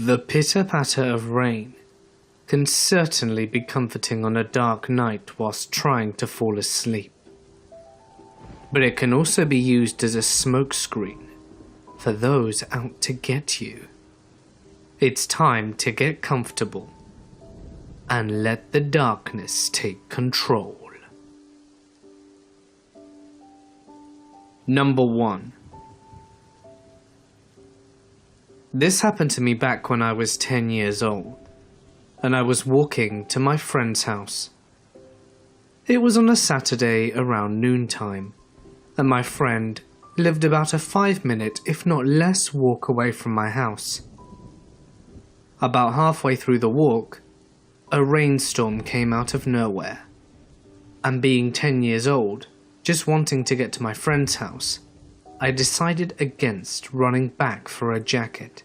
The pitter-patter of rain can certainly be comforting on a dark night whilst trying to fall asleep. But it can also be used as a smokescreen for those out to get you. It's time to get comfortable and let the darkness take control. Number 1. This happened to me back when I was 10 years old, and I was walking to my friend's house. It was on a Saturday around noontime, and my friend lived about a 5-minute, if not less, walk away from my house. About halfway through the walk, a rainstorm came out of nowhere, and being 10 years old, just wanting to get to my friend's house, I decided against running back for a jacket.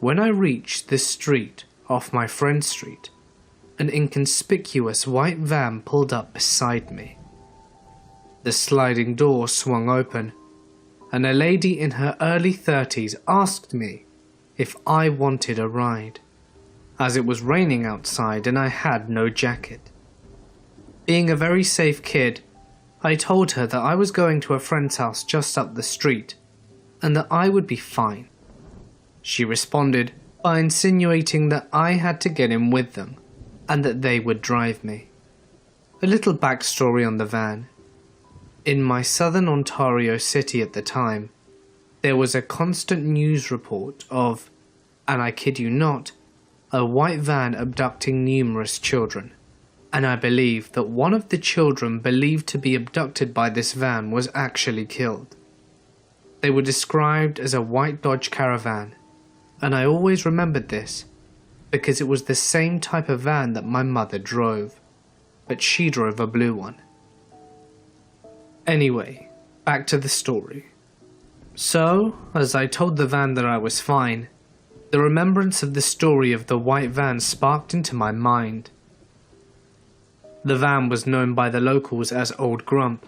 When I reached the street off my friend's street, an inconspicuous white van pulled up beside me. The sliding door swung open, and a lady in her early 30s asked me if I wanted a ride, as it was raining outside and I had no jacket. Being a very safe kid, I told her that I was going to a friend's house just up the street, and that I would be fine. She responded by insinuating that I had to get in with them, and that they would drive me. A little backstory on the van. In my southern Ontario city at the time, there was a constant news report of, and I kid you not, a white van abducting numerous children. And I believe that one of the children believed to be abducted by this van was actually killed. They were described as a white Dodge Caravan, and I always remembered this because it was the same type of van that my mother drove, but she drove a blue one. Anyway, back to the story. So, as I told the van that I was fine, the remembrance of the story of the white van sparked into my mind. The van was known by the locals as Old Grump,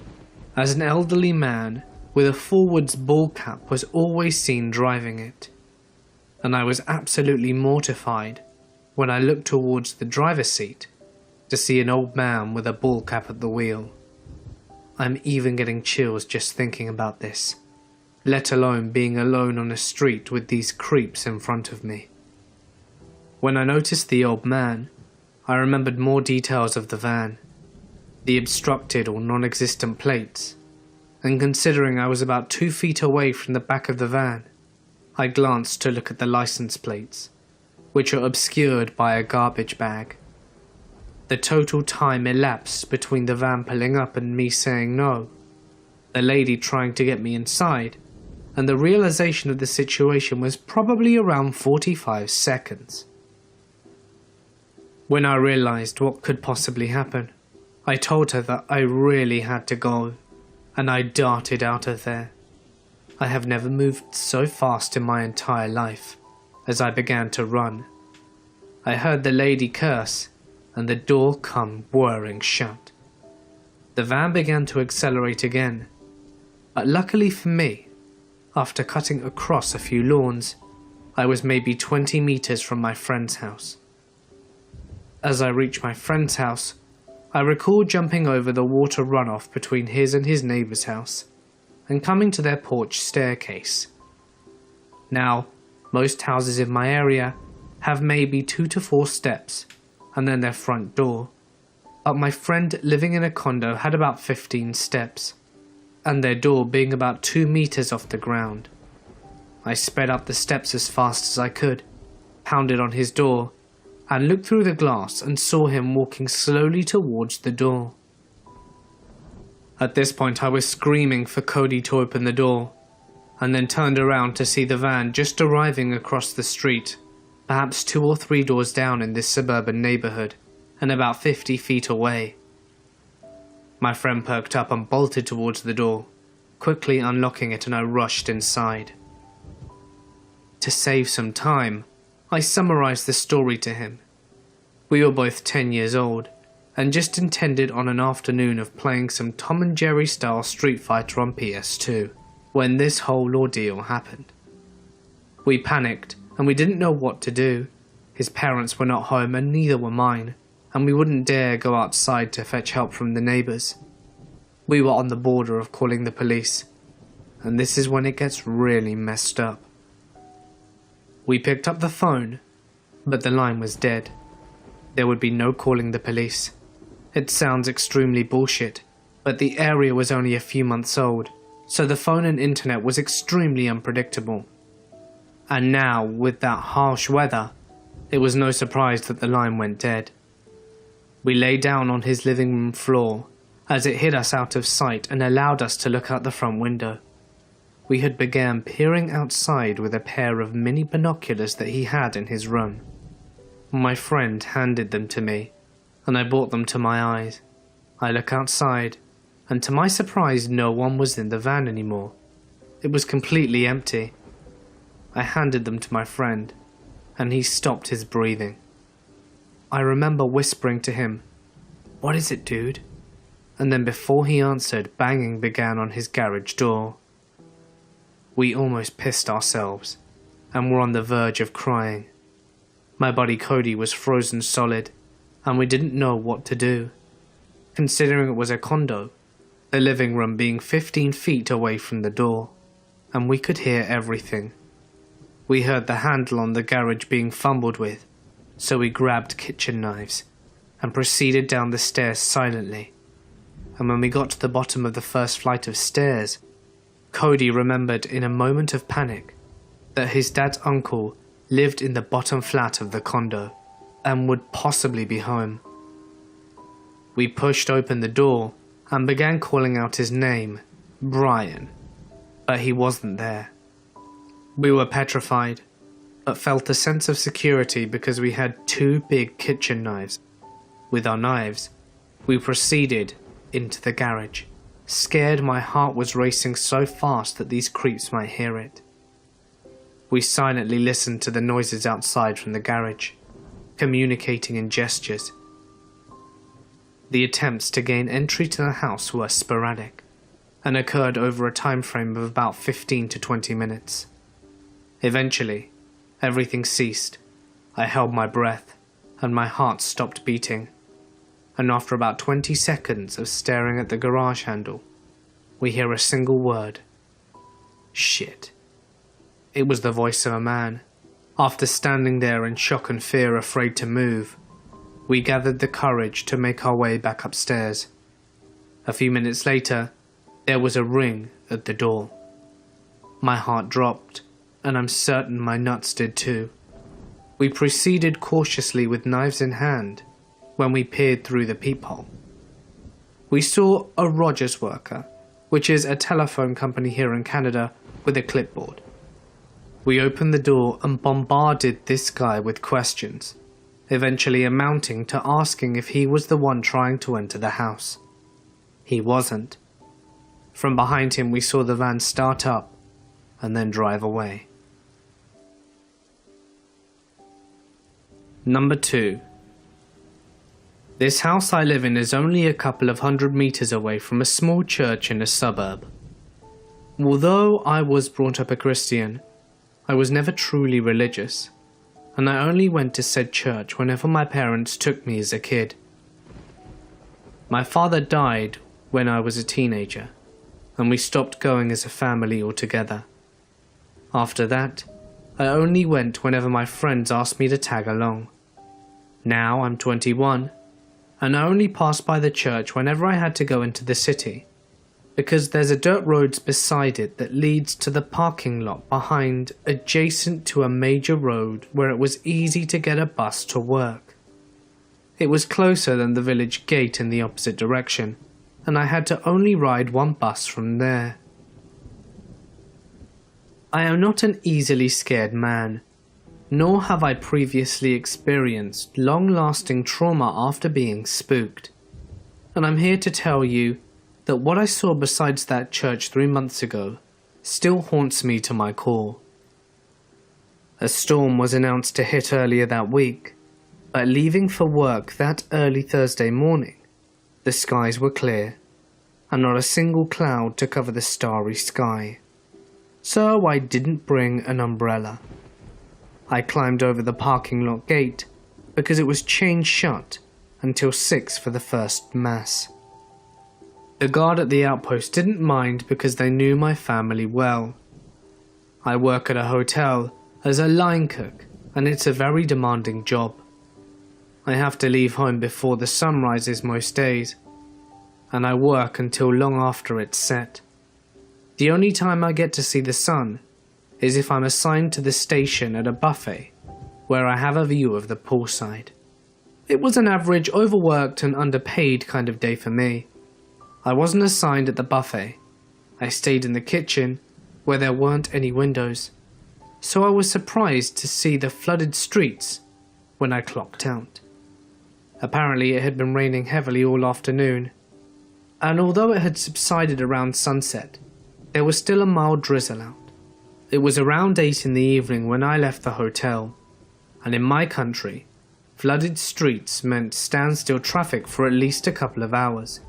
as an elderly man with a forwards ball cap was always seen driving it, and I was absolutely mortified when I looked towards the driver's seat to see an old man with a ball cap at the wheel. I'm even getting chills just thinking about this, let alone being alone on a street with these creeps in front of me. When I noticed the old man, I remembered more details of the van, the obstructed or non-existent plates, and considering I was about 2 feet away from the back of the van, I glanced to look at the license plates, which are obscured by a garbage bag. The total time elapsed between the van pulling up and me saying no, the lady trying to get me inside, and the realization of the situation was probably around 45 seconds. When I realized what could possibly happen, I told her that I really had to go, and I darted out of there. I have never moved so fast in my entire life as I began to run. I heard the lady curse, and the door come whirring shut. The van began to accelerate again, but luckily for me, after cutting across a few lawns, I was maybe 20 meters from my friend's house. As I reached my friend's house, I recall jumping over the water runoff between his and his neighbor's house, and coming to their porch staircase. Now, most houses in my area have maybe 2 to 4 steps, and then their front door, but my friend living in a condo had about 15 steps, and their door being about 2 meters off the ground. I sped up the steps as fast as I could, pounded on his door, and looked through the glass and saw him walking slowly towards the door. At this point I was screaming for Cody to open the door, and then turned around to see the van just arriving across the street, perhaps 2 or 3 doors down in this suburban neighborhood, and about 50 feet away. My friend perked up and bolted towards the door, quickly unlocking it, and I rushed inside. To save some time, I summarized the story to him. We were both 10 years old, and just intended on an afternoon of playing some Tom and Jerry style Street Fighter on PS2, when this whole ordeal happened. We panicked and we didn't know what to do. His parents were not home and neither were mine, and we wouldn't dare go outside to fetch help from the neighbours. We were on the border of calling the police, and this is when it gets really messed up. We picked up the phone, but the line was dead. There would be no calling the police. It sounds extremely bullshit, but the area was only a few months old, so the phone and internet was extremely unpredictable. And now, with that harsh weather, it was no surprise that the line went dead. We lay down on his living room floor as it hid us out of sight and allowed us to look out the front window. We had began peering outside with a pair of mini binoculars that he had in his room. My friend handed them to me, and I brought them to my eyes. I look outside, and to my surprise no one was in the van anymore. It was completely empty. I handed them to my friend, and he stopped his breathing. I remember whispering to him, "What is it, dude?" And then before he answered, banging began on his garage door. We almost pissed ourselves, and were on the verge of crying. My buddy Cody was frozen solid, and we didn't know what to do. Considering it was a condo, the living room being 15 feet away from the door, and we could hear everything. We heard the handle on the garage being fumbled with, so we grabbed kitchen knives and proceeded down the stairs silently. And when we got to the bottom of the first flight of stairs, Cody remembered in a moment of panic that his dad's uncle lived in the bottom flat of the condo and would possibly be home. We pushed open the door and began calling out his name, Brian, but he wasn't there. We were petrified, but felt a sense of security because we had 2 big kitchen knives. With our knives, we proceeded into the garage. Scared, my heart was racing so fast that these creeps might hear it. We silently listened to the noises outside from the garage, communicating in gestures. The attempts to gain entry to the house were sporadic, and occurred over a time frame of about 15 to 20 minutes. Eventually, everything ceased. I held my breath, and my heart stopped beating. And after about 20 seconds of staring at the garage handle, we hear a single word. Shit. It was the voice of a man. After standing there in shock and fear, afraid to move, we gathered the courage to make our way back upstairs. A few minutes later, there was a ring at the door. My heart dropped, and I'm certain my nuts did too. We proceeded cautiously with knives in hand when we peered through the peephole. We saw a Rogers worker, which is a telephone company here in Canada, with a clipboard. We opened the door and bombarded this guy with questions, eventually amounting to asking if he was the one trying to enter the house. He wasn't. From behind him we saw the van start up and then drive away. Number 2. This house I live in is only a couple of 100 meters away from a small church in a suburb. Although I was brought up a Christian, I was never truly religious, and I only went to said church whenever my parents took me as a kid. My father died when I was a teenager, and we stopped going as a family altogether. After that, I only went whenever my friends asked me to tag along. Now I'm 21, and I only pass by the church whenever I had to go into the city, because there's a dirt road beside it that leads to the parking lot behind, adjacent to a major road where it was easy to get a bus to work. It was closer than the village gate in the opposite direction, and I had to only ride one bus from there. I am not an easily scared man, nor have I previously experienced long-lasting trauma after being spooked, and I'm here to tell you that what I saw besides that church 3 months ago still haunts me to my core. A storm was announced to hit earlier that week, but leaving for work that early Thursday morning, the skies were clear, and not a single cloud to cover the starry sky. So I didn't bring an umbrella. I climbed over the parking lot gate because it was chained shut until 6 for the first mass. The guard at the outpost didn't mind because they knew my family well. I work at a hotel as a line cook, and it's a very demanding job. I have to leave home before the sun rises most days, and I work until long after it's set. The only time I get to see the sun is if I'm assigned to the station at a buffet, where I have a view of the poolside. It was an average overworked and underpaid kind of day for me. I wasn't assigned at the buffet. I stayed in the kitchen, where there weren't any windows, so I was surprised to see the flooded streets when I clocked out. Apparently it had been raining heavily all afternoon, and although it had subsided around sunset, there was still a mild drizzle out. It was around 8 in the evening when I left the hotel, and in my country, flooded streets meant standstill traffic for at least a couple of hours.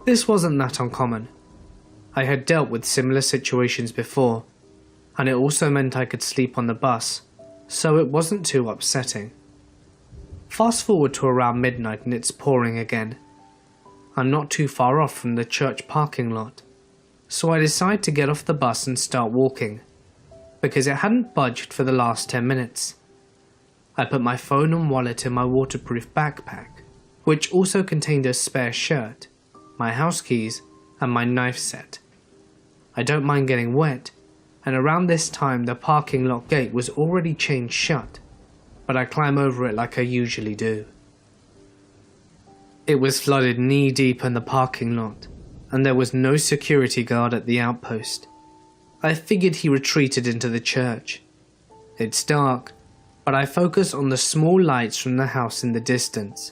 This wasn't that uncommon. I had dealt with similar situations before, and it also meant I could sleep on the bus, so it wasn't too upsetting. Fast forward to around midnight and it's pouring again. I'm not too far off from the church parking lot, so I decide to get off the bus and start walking, because it hadn't budged for the last 10 minutes. I put my phone and wallet in my waterproof backpack, which also contained a spare shirt, my house keys, and my knife set. I don't mind getting wet, and around this time the parking lot gate was already chained shut, but I climb over it like I usually do. It was flooded knee deep in the parking lot, and there was no security guard at the outpost. I figured he retreated into the church. It's dark, but I focus on the small lights from the house in the distance.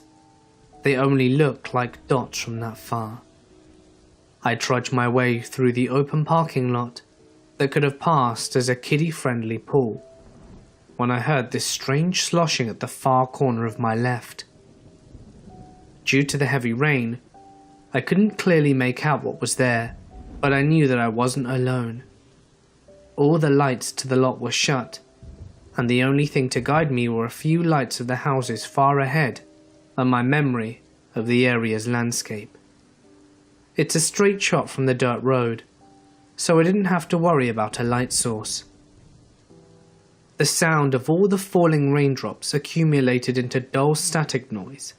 They only look like dots from that far. I trudge my way through the open parking lot that could have passed as a kiddie-friendly pool, when I heard this strange sloshing at the far corner of my left. Due to the heavy rain, I couldn't clearly make out what was there, but I knew that I wasn't alone. All the lights to the lot were shut, and the only thing to guide me were a few lights of the houses far ahead and my memory of the area's landscape. It's a straight shot from the dirt road, so I didn't have to worry about a light source. The sound of all the falling raindrops accumulated into dull static noise,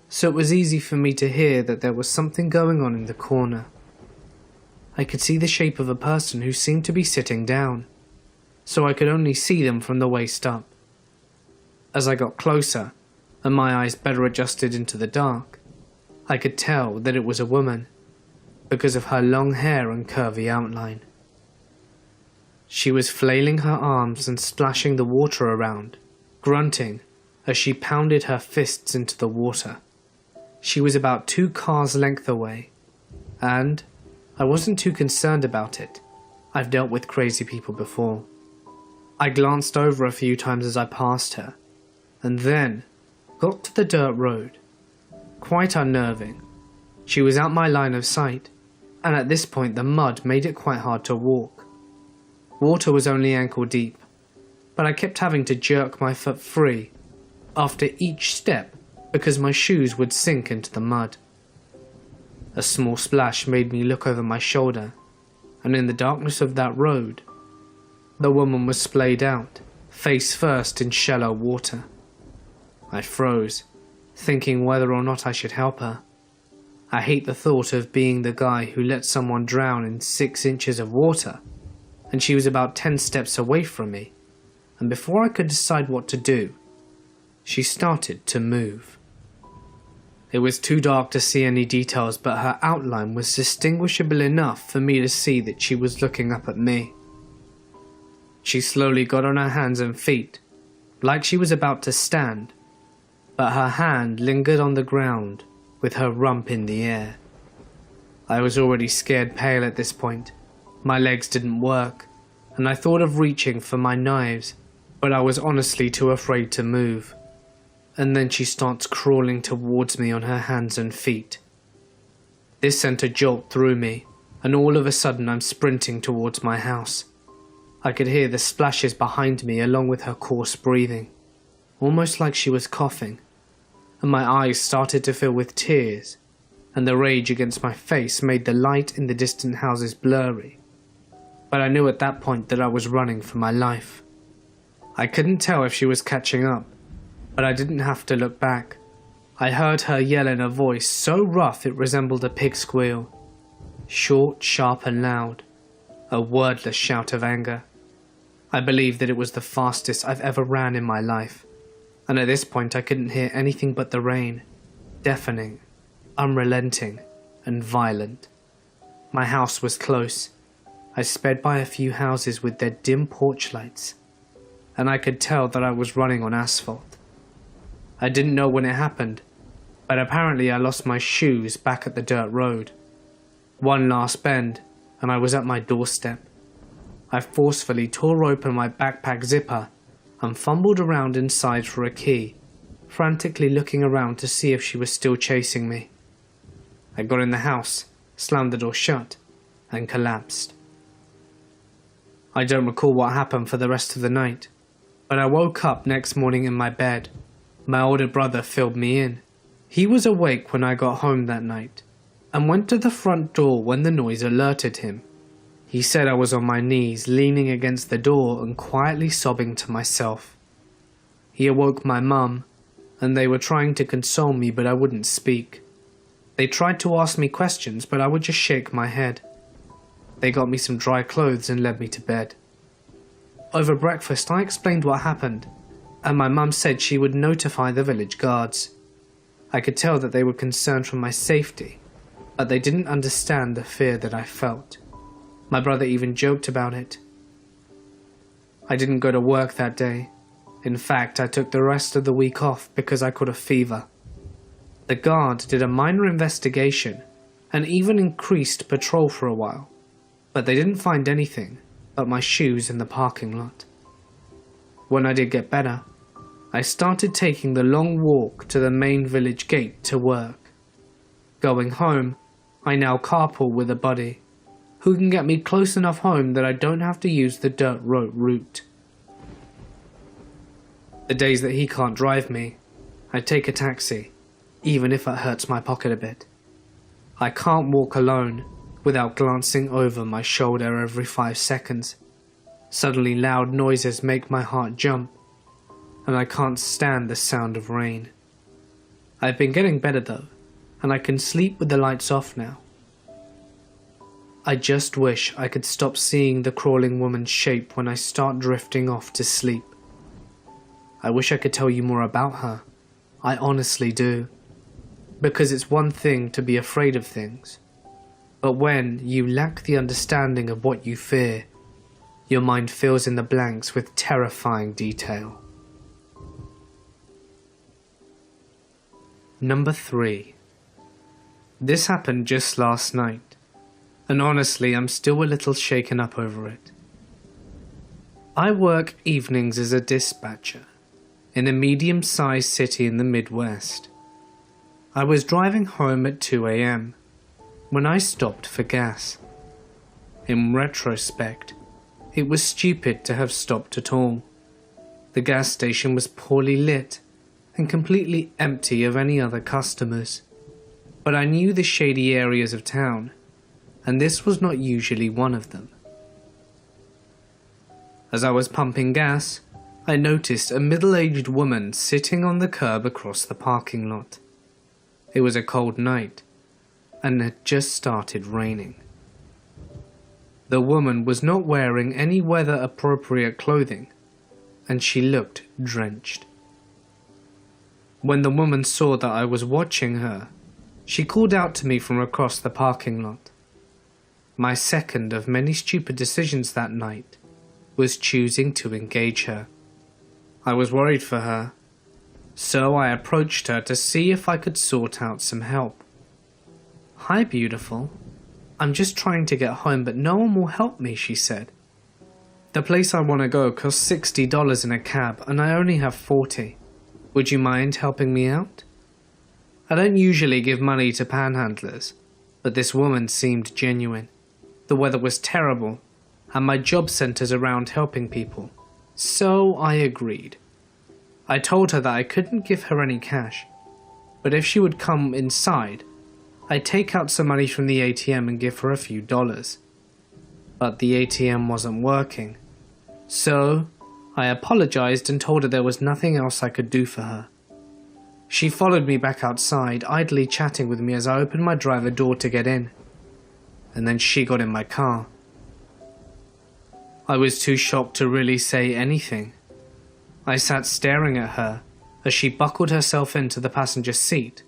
so it was easy for me to hear that there was something going on in the corner. I could see the shape of a person who seemed to be sitting down, so I could only see them from the waist up. As I got closer, and my eyes better adjusted into the dark, I could tell that it was a woman, because of her long hair and curvy outline. She was flailing her arms and splashing the water around, grunting as she pounded her fists into the water. She was about 2 cars' length away, and I wasn't too concerned about it. I've dealt with crazy people before. I glanced over a few times as I passed her, and then got to the dirt road. Quite unnerving. She was out my line of sight, and at this point the mud made it quite hard to walk. Water was only ankle deep, but I kept having to jerk my foot free after each step because my shoes would sink into the mud. A small splash made me look over my shoulder, and in the darkness of that road, the woman was splayed out, face first in shallow water. I froze, thinking whether or not I should help her. I hate the thought of being the guy who let someone drown in 6 inches of water, and she was about 10 steps away from me, and before I could decide what to do, she started to move. It was too dark to see any details, but her outline was distinguishable enough for me to see that she was looking up at me. She slowly got on her hands and feet, like she was about to stand, but her hand lingered on the ground with her rump in the air. I was already scared pale at this point. My legs didn't work, and I thought of reaching for my knives, but I was honestly too afraid to move. And then she starts crawling towards me on her hands and feet. This sent a jolt through me, and all of a sudden I'm sprinting towards my house. I could hear the splashes behind me along with her coarse breathing, almost like she was coughing, and my eyes started to fill with tears, and the rage against my face made the light in the distant houses blurry. But I knew at that point that I was running for my life. I couldn't tell if she was catching up, but I didn't have to look back. I heard her yell in a voice so rough it resembled a pig squeal. Short, sharp and loud. A wordless shout of anger. I believe that it was the fastest I've ever ran in my life, and at this point I couldn't hear anything but the rain. Deafening, unrelenting, and violent. My house was close. I sped by a few houses with their dim porch lights, and I could tell that I was running on asphalt. I didn't know when it happened, but apparently I lost my shoes back at the dirt road. One last bend, and I was at my doorstep. I forcefully tore open my backpack zipper and fumbled around inside for a key, frantically looking around to see if she was still chasing me. I got in the house, slammed the door shut, and collapsed. I don't recall what happened for the rest of the night, but I woke up next morning in my bed. My older brother filled me in. He was awake when I got home that night, and went to the front door when the noise alerted him. He said I was on my knees, leaning against the door and quietly sobbing to myself. He awoke my mum, and they were trying to console me, but I wouldn't speak. They tried to ask me questions, but I would just shake my head. They got me some dry clothes and led me to bed. Over breakfast, I explained what happened, and my mum said she would notify the village guards. I could tell that they were concerned for my safety, but they didn't understand the fear that I felt. My brother even joked about it. I didn't go to work that day. In fact, I took the rest of the week off because I caught a fever. The guard did a minor investigation and even increased patrol for a while, but they didn't find anything but my shoes in the parking lot. When I did get better, I started taking the long walk to the main village gate to work. Going home, I now carpool with a buddy who can get me close enough home that I don't have to use the dirt road route. The days that he can't drive me, I take a taxi, even if it hurts my pocket a bit. I can't walk alone without glancing over my shoulder every 5 seconds. Suddenly loud noises make my heart jump, and I can't stand the sound of rain. I've been getting better though, and I can sleep with the lights off now. I just wish I could stop seeing the crawling woman's shape when I start drifting off to sleep. I wish I could tell you more about her. I honestly do. Because it's one thing to be afraid of things, but when you lack the understanding of what you fear, your mind fills in the blanks with terrifying detail. Number 3. This happened just last night, and honestly I'm still a little shaken up over it. I work evenings as a dispatcher in a medium-sized city in the Midwest. I was driving home at 2 a.m. when I stopped for gas. In retrospect, it was stupid to have stopped at all. The gas station was poorly lit and completely empty of any other customers. But I knew the shady areas of town, and this was not usually one of them. As I was pumping gas, I noticed a middle-aged woman sitting on the curb across the parking lot. It was a cold night, and it had just started raining. The woman was not wearing any weather-appropriate clothing, and she looked drenched. When the woman saw that I was watching her, she called out to me from across the parking lot. My second of many stupid decisions that night was choosing to engage her. I was worried for her, so I approached her to see if I could sort out some help. "Hi, beautiful. I'm just trying to get home, but no one will help me," she said. "The place I want to go costs $60 in a cab, and I only have 40. Would you mind helping me out?" I don't usually give money to panhandlers, but this woman seemed genuine. The weather was terrible, and my job centers around helping people. So I agreed. I told her that I couldn't give her any cash, but if she would come inside, I'd take out some money from the ATM and give her a few dollars. But the ATM wasn't working, so I apologized and told her there was nothing else I could do for her. She followed me back outside, idly chatting with me as I opened my driver door to get in. And then she got in my car. I was too shocked to really say anything. I sat staring at her as she buckled herself into the passenger seat.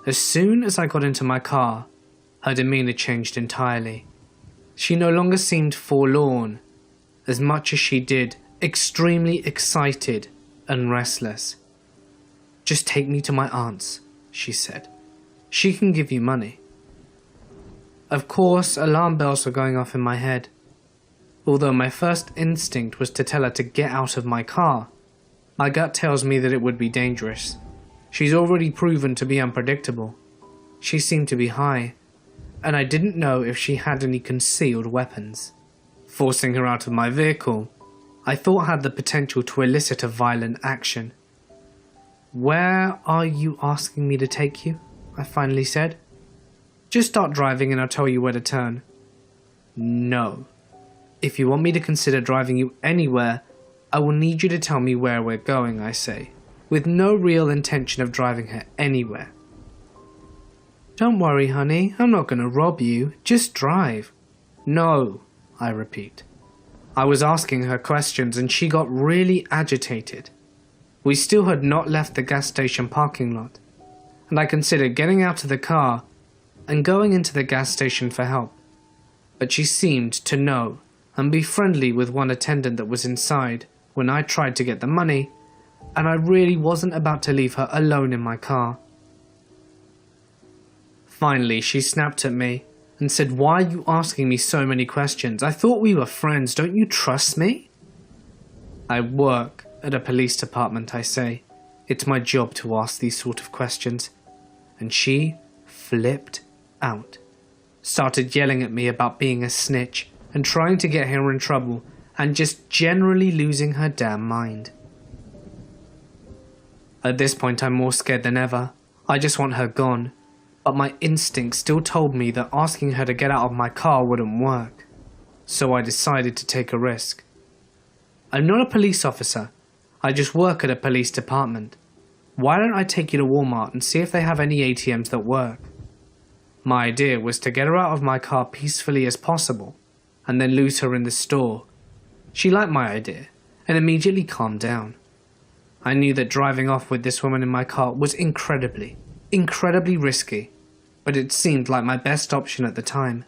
As soon as I got into my car, her demeanor changed entirely. She no longer seemed forlorn, as much as she did extremely excited and restless. "Just take me to my aunt's," she said. "She can give you money." Of course, alarm bells were going off in my head. Although my first instinct was to tell her to get out of my car, my gut tells me that it would be dangerous. She's already proven to be unpredictable. She seemed to be high, and I didn't know if she had any concealed weapons. Forcing her out of my vehicle, I thought had the potential to elicit a violent action. "Where are you asking me to take you?" I finally said. "Just start driving and I'll tell you where to turn." "No. If you want me to consider driving you anywhere, I will need you to tell me where we're going," I say, with no real intention of driving her anywhere. "Don't worry, honey, I'm not going to rob you. Just drive." "No," I repeat. I was asking her questions and she got really agitated. We still had not left the gas station parking lot, and I considered getting out of the car and going into the gas station for help. But she seemed to know and be friendly with one attendant that was inside when I tried to get the money, and I really wasn't about to leave her alone in my car. Finally, she snapped at me and said, "Why are you asking me so many questions? I thought we were friends. Don't you trust me?" "I work at a police department," I say. "It's my job to ask these sort of questions." And she flipped out, started yelling at me about being a snitch and trying to get her in trouble, and just generally losing her damn mind. At this point, I'm more scared than ever. I just want her gone, but my instinct still told me that asking her to get out of my car wouldn't work, so I decided to take a risk. I'm not a police officer, I just work at a police department. Why don't I take you to Walmart and see if they have any ATMs that work? My idea was to get her out of my car peacefully as possible, and then lose her in the store. She liked my idea, and immediately calmed down. I knew that driving off with this woman in my car was incredibly risky, but it seemed like my best option at the time.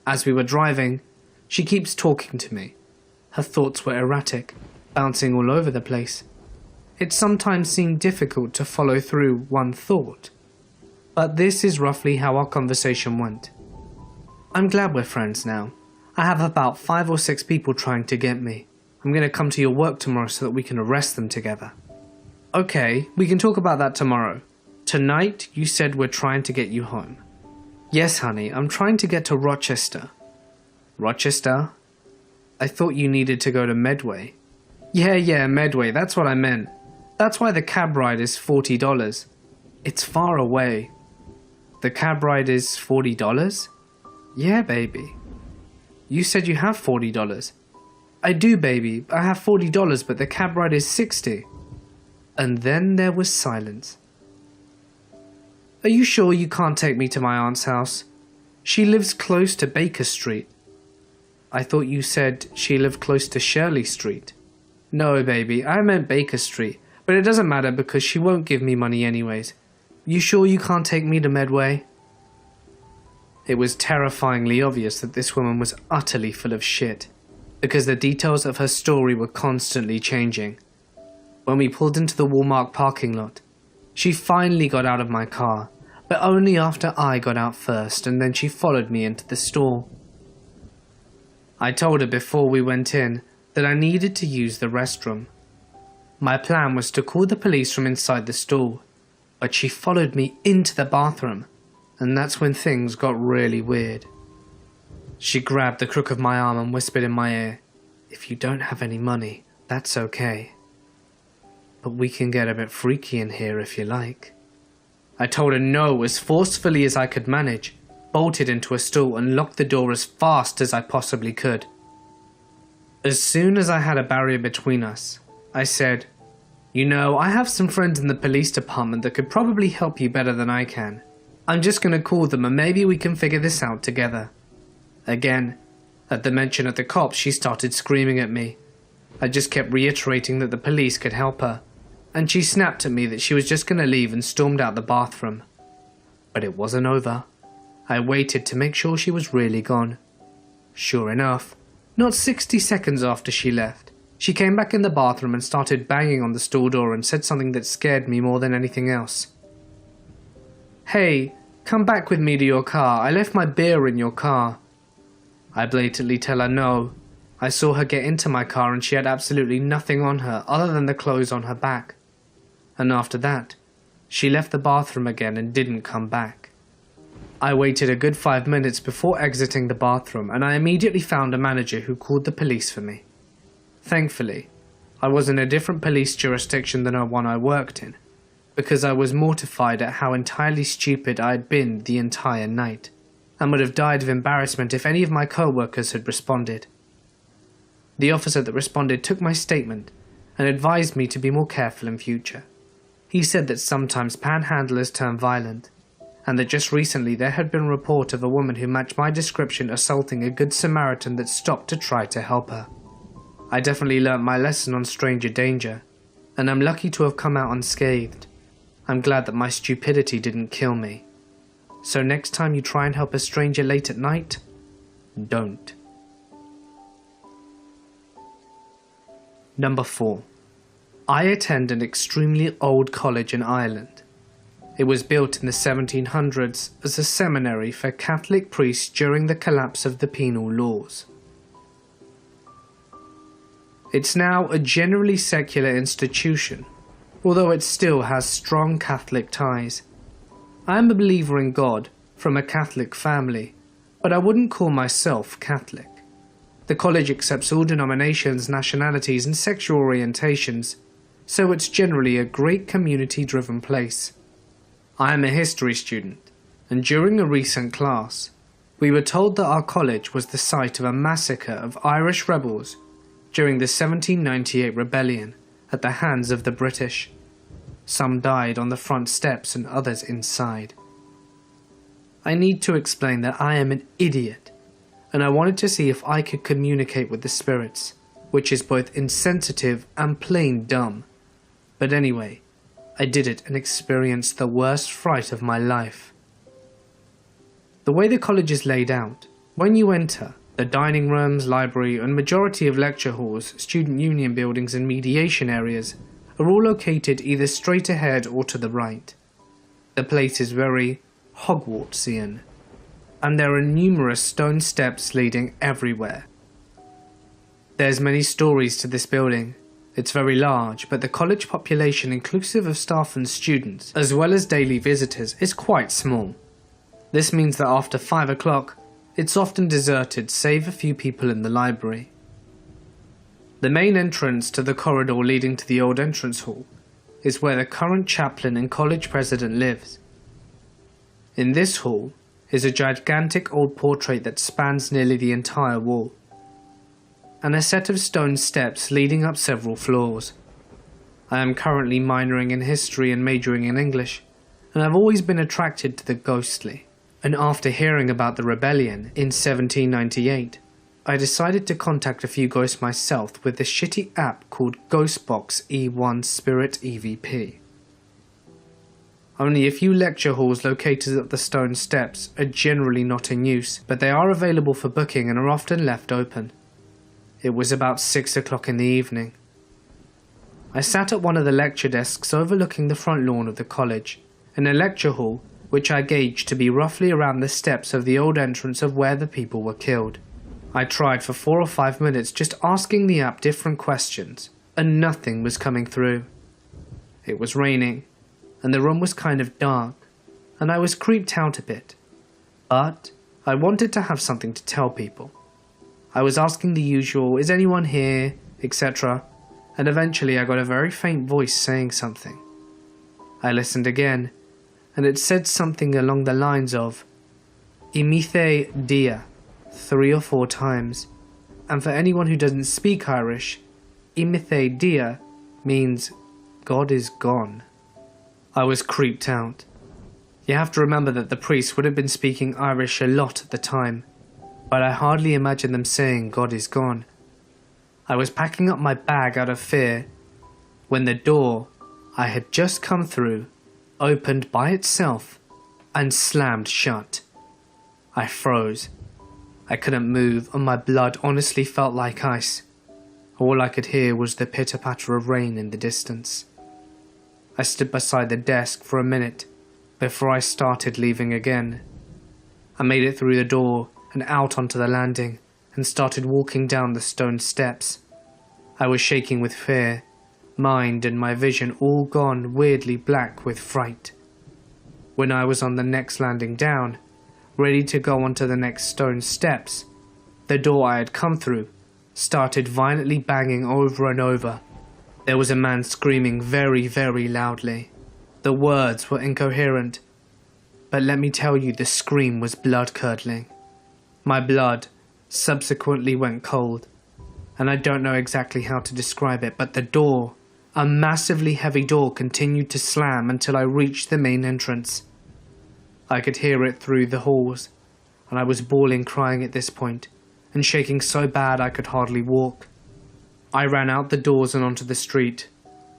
As we were driving, she keeps talking to me. Her thoughts were erratic, bouncing all over the place. It sometimes seemed difficult to follow through one thought, but this is roughly how our conversation went. "I'm glad we're friends now. I have about 5 or 6 people trying to get me. I'm going to come to your work tomorrow so that we can arrest them together." "Okay, we can talk about that tomorrow. Tonight, you said we're trying to get you home." "Yes, honey, I'm trying to get to Rochester." "Rochester? I thought you needed to go to Medway." Yeah, Medway, that's what I meant. That's why the cab ride is $40. It's far away." "The cab ride is $40? "Yeah, baby." "You said you have $40. "I do, baby. I have $40, but the cab ride is $60. And then there was silence. "Are you sure you can't take me to my aunt's house? She lives close to Baker Street." "I thought you said she lived close to Shirley Street." "No, baby, I meant Baker Street, but it doesn't matter because she won't give me money anyways. You sure you can't take me to Medway?" It was terrifyingly obvious that this woman was utterly full of shit, because the details of her story were constantly changing. When we pulled into the Walmart parking lot, she finally got out of my car, but only after I got out first, and then she followed me into the store. I told her before we went in that I needed to use the restroom. My plan was to call the police from inside the store, but she followed me into the bathroom, and that's when things got really weird. She grabbed the crook of my arm and whispered in my ear, "If you don't have any money, that's okay. But we can get a bit freaky in here if you like." I told her no as forcefully as I could manage, bolted into a stool and locked the door as fast as I possibly could. As soon as I had a barrier between us, I said, "You know, I have some friends in the police department that could probably help you better than I can. I'm just going to call them and maybe we can figure this out together." Again, at the mention of the cops, she started screaming at me. I just kept reiterating that the police could help her, and she snapped at me that she was just going to leave and stormed out the bathroom. But it wasn't over. I waited to make sure she was really gone. Sure enough, not 60 seconds after she left, she came back in the bathroom and started banging on the stall door and said something that scared me more than anything else. "Hey, come back with me to your car. I left my beer in your car." I blatantly tell her no. I saw her get into my car and she had absolutely nothing on her other than the clothes on her back. And after that, she left the bathroom again and didn't come back. I waited a good 5 minutes before exiting the bathroom and I immediately found a manager who called the police for me. Thankfully, I was in a different police jurisdiction than the one I worked in, because I was mortified at how entirely stupid I had been the entire night, and would have died of embarrassment if any of my co-workers had responded. The officer that responded took my statement and advised me to be more careful in future. He said that sometimes panhandlers turn violent, and that just recently there had been a report of a woman who matched my description assaulting a good Samaritan that stopped to try to help her. I definitely learnt my lesson on stranger danger, and I'm lucky to have come out unscathed. I'm glad that my stupidity didn't kill me. So next time you try and help a stranger late at night, don't. Number 4. I attend an extremely old college in Ireland. It was built in the 1700s as a seminary for Catholic priests during the collapse of the penal laws. It's now a generally secular institution, although it still has strong Catholic ties. I am a believer in God from a Catholic family, but I wouldn't call myself Catholic. The college accepts all denominations, nationalities and sexual orientations, so it's generally a great community-driven place. I am a history student, and during a recent class, we were told that our college was the site of a massacre of Irish rebels during the 1798 rebellion at the hands of the British. Some died on the front steps and others inside. I need to explain that I am an idiot, and I wanted to see if I could communicate with the spirits, which is both insensitive and plain dumb. But anyway, I did it and experienced the worst fright of my life. The way the college is laid out, when you enter, the dining rooms, library and majority of lecture halls, student union buildings and mediation areas are all located either straight ahead or to the right. The place is very Hogwartsian, and there are numerous stone steps leading everywhere. There's many stories to this building. It's very large, but the college population inclusive of staff and students, as well as daily visitors, is quite small. This means that after 5 o'clock, it's often deserted save a few people in the library. The main entrance to the corridor leading to the old entrance hall is where the current chaplain and college president lives. In this hall is a gigantic old portrait that spans nearly the entire wall, and a set of stone steps leading up several floors. I am currently minoring in history and majoring in English, and I've always been attracted to the ghostly, and after hearing about the rebellion in 1798, I decided to contact a few ghosts myself with this shitty app called Ghostbox E1 Spirit EVP. Only a few lecture halls located at the stone steps are generally not in use, but they are available for booking and are often left open. It was about 6 o'clock in the evening. I sat at one of the lecture desks overlooking the front lawn of the college, in a lecture hall which I gauged to be roughly around the steps of the old entrance of where the people were killed. I tried for 4 or 5 minutes just asking the app different questions, and nothing was coming through. It was raining, and the room was kind of dark, and I was creeped out a bit. But I wanted to have something to tell people. I was asking the usual, "Is anyone here?" etc., and eventually I got a very faint voice saying something. I listened again, and it said something along the lines of "Imithe dia" 3 or 4 times, and for anyone who doesn't speak Irish, "Imithe dia" means God is gone. I was creeped out. You have to remember that the priest would have been speaking Irish a lot at the time, but I hardly imagined them saying God is gone. I was packing up my bag out of fear when the door I had just come through opened by itself and slammed shut. I froze. I couldn't move, and my blood honestly felt like ice. All I could hear was the pitter-patter of rain in the distance. I stood beside the desk for a minute before I started leaving again. I made it through the door and out onto the landing and started walking down the stone steps. I was shaking with fear, mind and my vision all gone weirdly black with fright. When I was on the next landing down, ready to go onto the next stone steps, the door I had come through started violently banging over and over. There was a man screaming very, very loudly. The words were incoherent, but let me tell you, the scream was blood-curdling. My blood subsequently went cold, and I don't know exactly how to describe it, but the door, a massively heavy door, continued to slam until I reached the main entrance. I could hear it through the halls, and I was bawling crying at this point, and shaking so bad I could hardly walk. I ran out the doors and onto the street,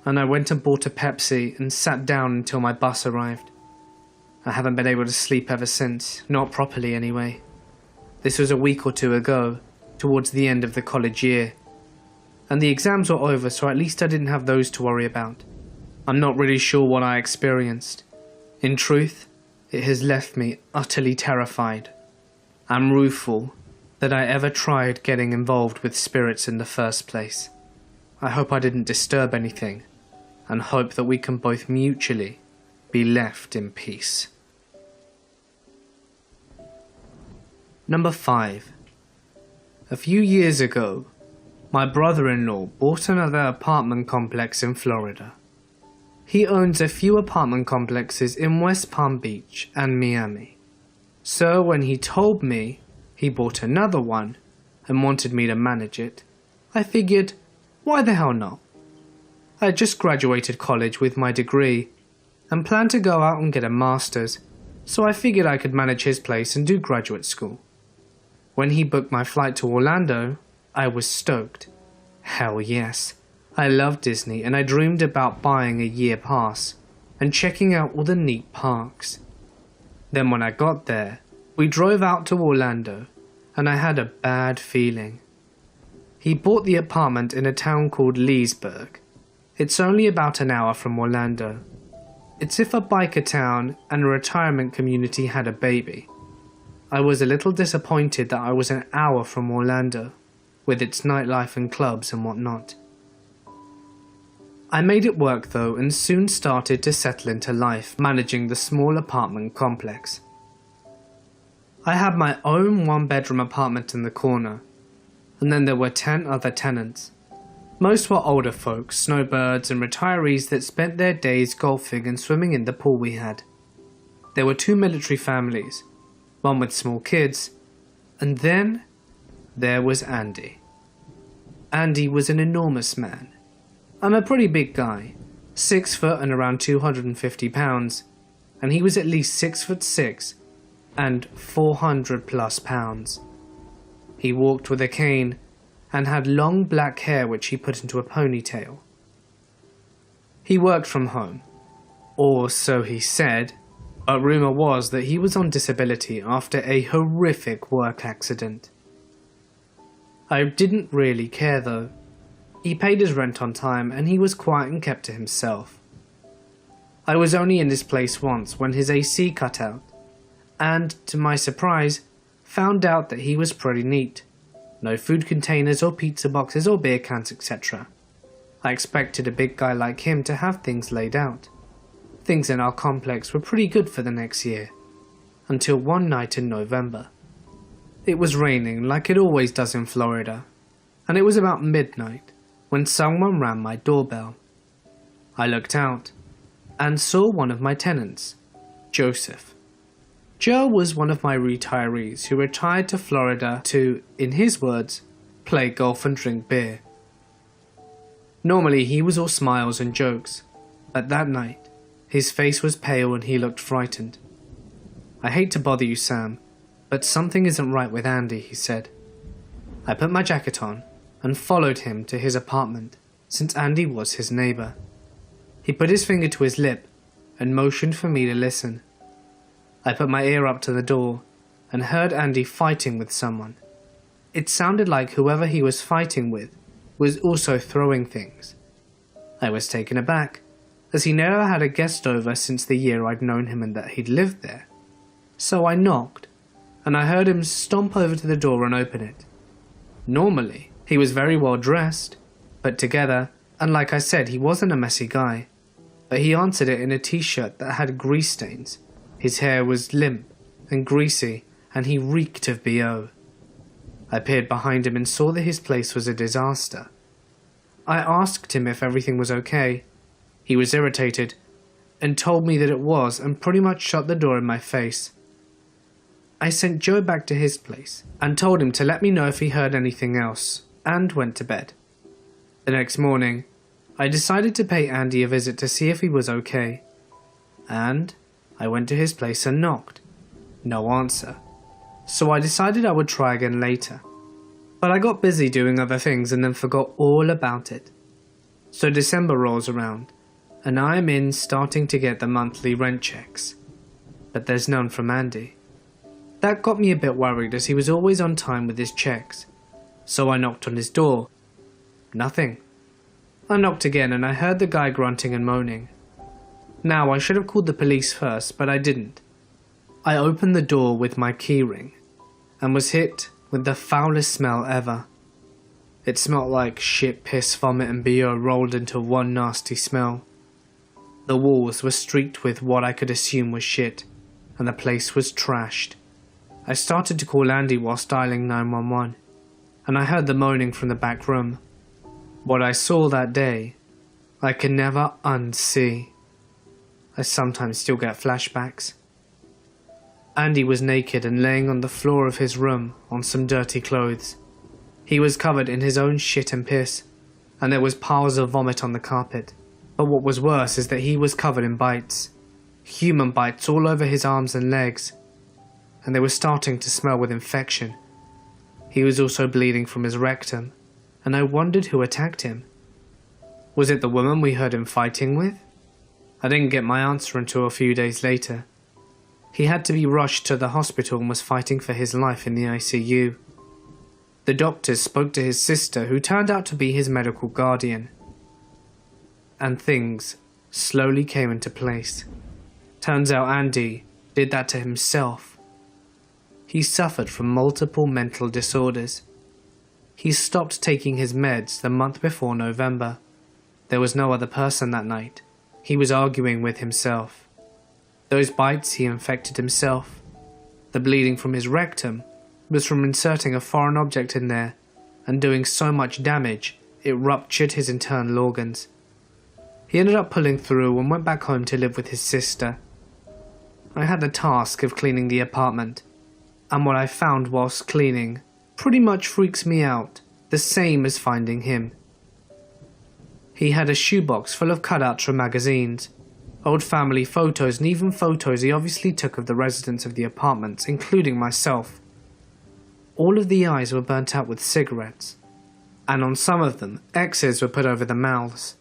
and I went and bought a Pepsi and sat down until my bus arrived. I haven't been able to sleep ever since, not properly anyway. This was a week or 2 ago, towards the end of the college year, and the exams were over, so at least I didn't have those to worry about. I'm not really sure what I experienced. In truth, it has left me utterly terrified. I'm rueful that I ever tried getting involved with spirits in the first place. I hope I didn't disturb anything, and hope that we can both mutually be left in peace. Number 5. A few years ago, my brother-in-law bought another apartment complex in Florida. He owns a few apartment complexes in West Palm Beach and Miami. So when he told me he bought another one and wanted me to manage it, I figured, why the hell not? I had just graduated college with my degree and planned to go out and get a master's, so I figured I could manage his place and do graduate school. When he booked my flight to Orlando, I was stoked. Hell yes. I love Disney and I dreamed about buying a year pass and checking out all the neat parks. Then when I got there, we drove out to Orlando and I had a bad feeling. He bought the apartment in a town called Leesburg. It's only about an hour from Orlando. It's if a biker town and a retirement community had a baby. I was a little disappointed that I was an hour from Orlando, with its nightlife and clubs and whatnot. I made it work though and soon started to settle into life managing the small apartment complex. I had my own 1-bedroom apartment in the corner, and then there were 10 other tenants. Most were older folks, snowbirds and retirees that spent their days golfing and swimming in the pool we had. There were 2 military families, one with small kids, and then there was Andy. Andy was an enormous man. I'm a pretty big guy, 6 foot and around 250 pounds, and he was at least 6'6" and 400 plus pounds. He walked with a cane and had long black hair which he put into a ponytail. He worked from home, or so he said, but rumour was that he was on disability after a horrific work accident. I didn't really care though. He paid his rent on time and he was quiet and kept to himself. I was only in this place once when his AC cut out, and to my surprise, found out that he was pretty neat. No food containers or pizza boxes or beer cans, etc. I expected a big guy like him to have things laid out. Things in our complex were pretty good for the next year, until one night in November. It was raining like it always does in Florida, and it was about midnight when someone rang my doorbell. I looked out and saw one of my tenants, Joseph. Joe was one of my retirees who retired to Florida to, in his words, play golf and drink beer. Normally he was all smiles and jokes, but that night his face was pale and he looked frightened. "I hate to bother you, Sam, but something isn't right with Andy," he said. I put my jacket on and followed him to his apartment, since Andy was his neighbor. He put his finger to his lip and motioned for me to listen. I put my ear up to the door and heard Andy fighting with someone. It sounded like whoever he was fighting with was also throwing things. I was taken aback, as he never had a guest over since the year I'd known him and that he'd lived there. So I knocked, and I heard him stomp over to the door and open it. Normally, he was very well dressed, put together, and like I said, he wasn't a messy guy. But he answered it in a t-shirt that had grease stains. His hair was limp and greasy, and he reeked of BO. I peered behind him and saw that his place was a disaster. I asked him if everything was okay. He was irritated and told me that it was, and pretty much shut the door in my face. I sent Joe back to his place and told him to let me know if he heard anything else, and went to bed. The next morning, I decided to pay Andy a visit to see if he was okay. And I went to his place and knocked. No answer. So I decided I would try again later. But I got busy doing other things and then forgot all about it. So December rolls around, and I am in starting to get the monthly rent checks. But there's none from Andy. That got me a bit worried, as he was always on time with his checks. So I knocked on his door. Nothing. I knocked again and I heard the guy grunting and moaning. Now, I should have called the police first, but I didn't. I opened the door with my keyring and was hit with the foulest smell ever. It smelled like shit, piss, vomit and BO rolled into one nasty smell. The walls were streaked with what I could assume was shit, and the place was trashed. I started to call Andy whilst dialing 911, and I heard the moaning from the back room. What I saw that day, I can never unsee. I sometimes still get flashbacks. Andy was naked and laying on the floor of his room on some dirty clothes. He was covered in his own shit and piss, and there was piles of vomit on the carpet. But what was worse is that he was covered in bites. Human bites all over his arms and legs, and they were starting to smell with infection. He was also bleeding from his rectum, and I wondered who attacked him. Was it the woman we heard him fighting with? I didn't get my answer until a few days later. He had to be rushed to the hospital and was fighting for his life in the ICU. The doctors spoke to his sister, who turned out to be his medical guardian. And things slowly came into place. Turns out Andy did that to himself. He suffered from multiple mental disorders. He stopped taking his meds the month before November. There was no other person that night. He was arguing with himself. Those bites, he infected himself. The bleeding from his rectum was from inserting a foreign object in there and doing so much damage it ruptured his internal organs. He ended up pulling through and went back home to live with his sister. I had the task of cleaning the apartment, and what I found whilst cleaning pretty much freaks me out, the same as finding him. He had a shoebox full of cutouts from magazines, old family photos, and even photos he obviously took of the residents of the apartments, including myself. All of the eyes were burnt out with cigarettes, and on some of them, X's were put over the mouths.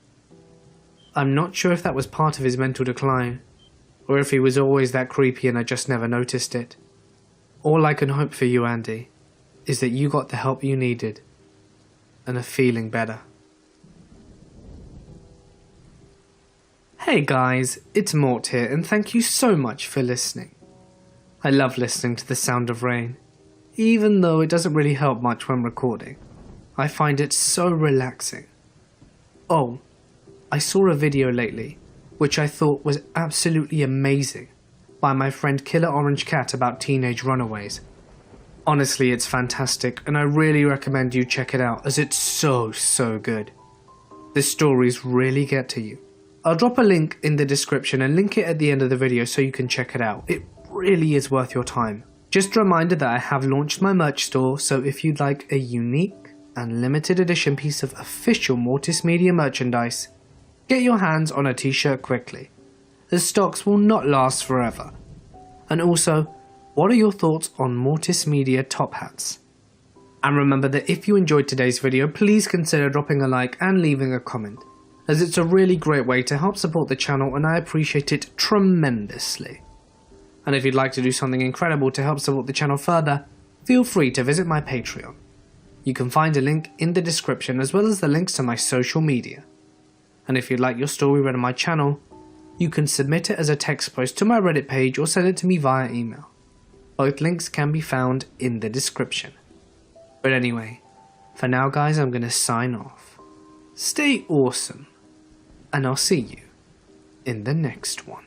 I'm not sure if that was part of his mental decline, or if he was always that creepy and I just never noticed it. All I can hope for you, Andy, is that you got the help you needed, and are feeling better. Hey guys, it's Mort here, and thank you so much for listening. I love listening to the sound of rain, even though it doesn't really help much when recording. I find it so relaxing. Oh, I saw a video lately, which I thought was absolutely amazing, by my friend Killer Orange Cat about teenage runaways. Honestly, it's fantastic, and I really recommend you check it out as it's so good. The stories really get to you. I'll drop a link in the description and link it at the end of the video so you can check it out. It really is worth your time. Just a reminder that I have launched my merch store, so if you'd like a unique and limited edition piece of official Mortis Media merchandise, get your hands on a t-shirt quickly. The stocks will not last forever. And also, what are your thoughts on Mortis Media top hats? And remember that if you enjoyed today's video, please consider dropping a like and leaving a comment, as it's a really great way to help support the channel and I appreciate it tremendously. And if you'd like to do something incredible to help support the channel further, feel free to visit my Patreon. You can find a link in the description as well as the links to my social media. And if you'd like your story read on my channel, you can submit it as a text post to my Reddit page or send it to me via email. Both links can be found in the description. But anyway, for now guys, I'm gonna sign off. Stay awesome, and I'll see you in the next one.